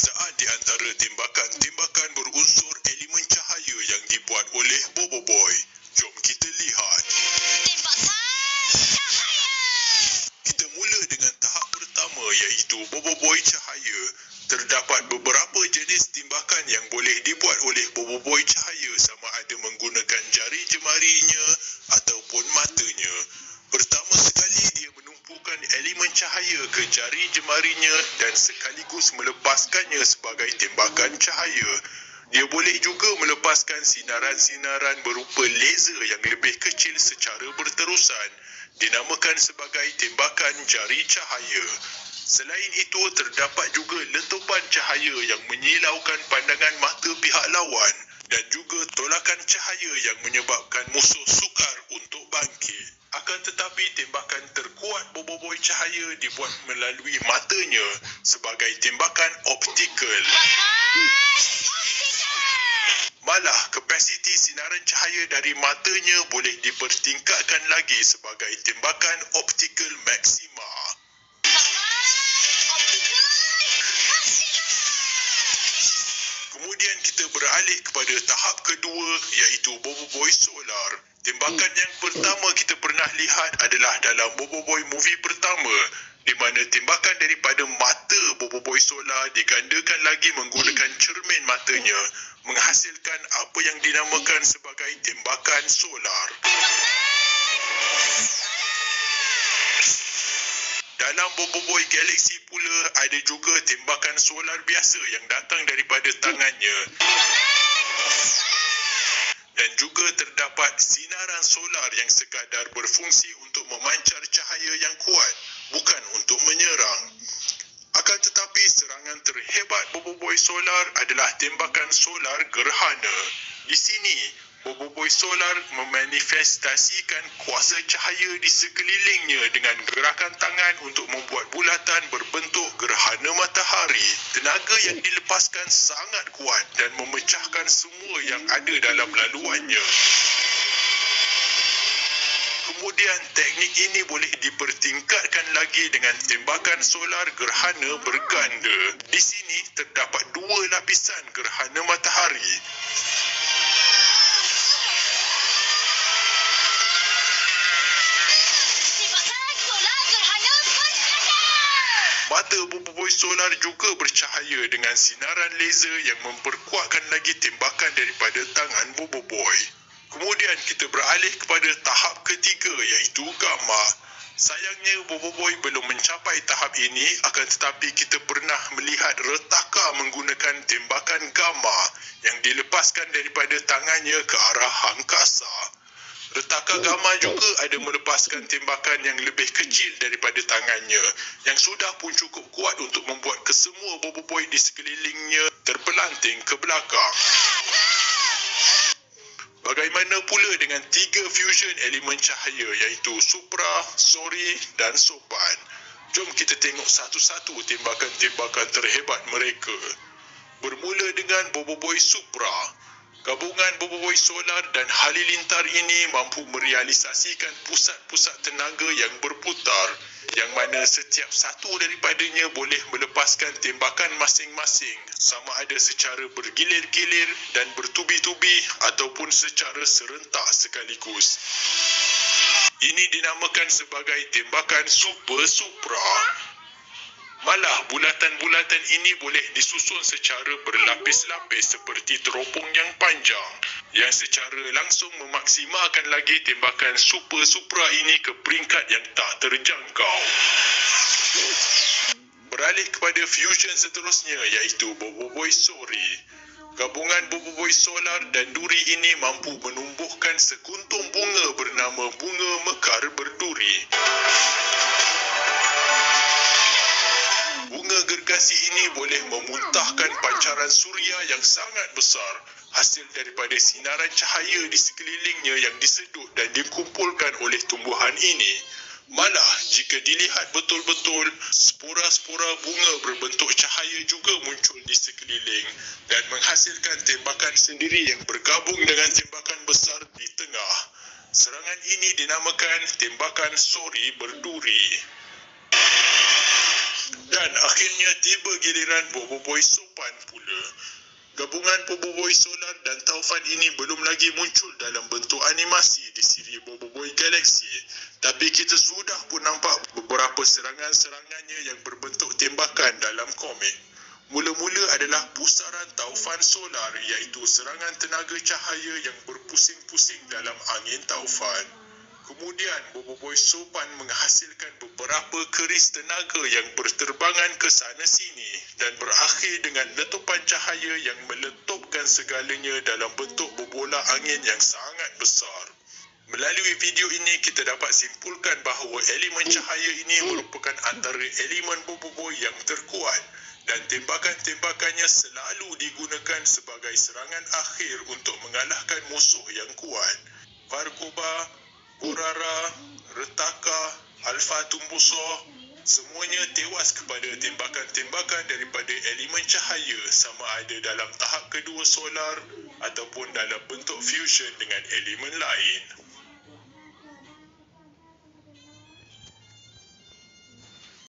perbezaan di antara tembakan-tembakan berunsur elemen cahaya yang dibuat oleh Bobo Boy? Jom kita lihat. Tembakan cahaya. Kita mula dengan tahap pertama iaitu Bobo Boy cahaya. Terdapat beberapa jenis tembakan yang boleh dibuat oleh Bobo Boy cahaya sama ada menggunakan jari jemarinya ataupun matanya. Pertama sekali dia menumpukan elemen cahaya ke jari jemarinya dan sekaligus melepaskannya sebagai tembakan cahaya. Dia boleh juga melepaskan sinaran-sinaran berupa laser yang lebih kecil secara berterusan. Dinamakan sebagai tembakan jari cahaya. Selain itu, terdapat juga letupan cahaya yang menyilaukan pandangan mata pihak lawan dan juga tolakan cahaya yang menyebabkan musuh sukar untuk bangkit. Akan tetapi, tembakan terkuat Bobo Boy cahaya dibuat melalui matanya sebagai tembakan optikal. Malah, kapasiti sinaran cahaya dari matanya boleh dipertingkatkan lagi sebagai tembakan optikal maksima. Kemudian kita beralih kepada tahap kedua iaitu Bobo Boy solar. Tembakan yang pertama kita pernah lihat adalah dalam Bobo Boy movie pertama di mana tembakan daripada mata Bobo Boy solar digandakan lagi menggunakan cermin matanya menghasilkan apa yang dinamakan sebagai tembakan solar. Dalam Bobo Boy Galaxy pula ada juga tembakan solar biasa yang datang daripada tangannya. Dan juga terdapat sinaran solar yang sekadar berfungsi untuk memancar cahaya yang kuat, bukan untuk menyerang. Akan tetapi serangan terhebat Bobo Boy solar adalah tembakan solar gerhana. Di sini, Bobo Boy solar memanifestasikan kuasa cahaya di sekelilingnya dengan gerakan tangan untuk membuat bulatan berbentuk gerhana matahari. Tenaga yang dilepaskan sangat kuat dan memecahkan semua yang ada dalam laluannya. Kemudian teknik ini boleh dipertingkatkan lagi dengan tembakan solar gerhana berganda. Di sini terdapat dua lapisan gerhana matahari. Mata Bobo Boy solar juga bercahaya dengan sinaran laser yang memperkuatkan lagi tembakan daripada tangan Bobo Boy. Kemudian kita beralih kepada tahap ketiga iaitu gamma. Sayangnya Bobo Boy belum mencapai tahap ini, akan tetapi kita pernah melihat retaka menggunakan tembakan gamma yang dilepaskan daripada tangannya ke arah angkasa. Retaka gamma juga ada melepaskan tembakan yang lebih kecil daripada tangannya yang sudah pun cukup kuat untuk membuat kesemua Bobo Boy di sekelilingnya terpelanting ke belakang. Bagaimana pula dengan tiga fusion elemen cahaya iaitu Supra, Sori dan Sopan? Jom kita tengok satu-satu tembakan-tembakan terhebat mereka. Bermula dengan Bobo Boy Supra. Gabungan Bobo Boy solar dan halilintar ini mampu merealisasikan pusat-pusat tenaga yang berputar yang mana setiap satu daripadanya boleh melepaskan tembakan masing-masing sama ada secara bergilir-gilir dan bertubi-tubi ataupun secara serentak sekaligus. Ini dinamakan sebagai tembakan Super Supra. Malah bulatan-bulatan ini boleh disusun secara berlapis-lapis seperti teropong yang panjang yang secara langsung memaksimalkan lagi tembakan Super Supra ini ke peringkat yang tak terjangkau. Beralih kepada fusion seterusnya iaitu Bobo Boy Sori. Gabungan Bobo Boy solar dan duri ini mampu menumbuhkan sekuntum bunga bernama bunga mekar berduri. Bunga gergasi ini boleh memuntahkan pancaran suria yang sangat besar hasil daripada sinaran cahaya di sekelilingnya yang disedut dan dikumpulkan oleh tumbuhan ini. Malah, jika dilihat betul-betul, spora-spora bunga berbentuk cahaya juga muncul di sekeliling dan menghasilkan tembakan sendiri yang bergabung dengan tembakan besar di tengah. Serangan ini dinamakan tembakan Sori berduri. Dan akhirnya tiba giliran boboi sopan pula. Gabungan boboi solar dan taufan ini belum lagi muncul dalam bentuk animasi di siri Boboi Galaxy. Tapi kita sudah pun nampak beberapa serangan-serangannya yang berbentuk tembakan dalam komik. Mula-mula adalah pusaran taufan solar iaitu serangan tenaga cahaya yang berpusing-pusing dalam angin taufan. Kemudian Boboi sopan menghasilkan beberapa keris tenaga yang berterbangan ke sana sini dan berakhir dengan letupan cahaya yang meletupkan segalanya dalam bentuk bola angin yang sangat besar. Melalui video ini kita dapat simpulkan bahawa elemen cahaya ini merupakan antara elemen Boboi yang terkuat dan tembakan-tembakannya selalu digunakan sebagai serangan akhir untuk mengalahkan musuh yang kuat. Vargoba, Urara, Retaka, Alpha Tumbuso, semuanya tewas kepada tembakan-tembakan daripada elemen cahaya sama ada dalam tahap kedua solar ataupun dalam bentuk fusion dengan elemen lain.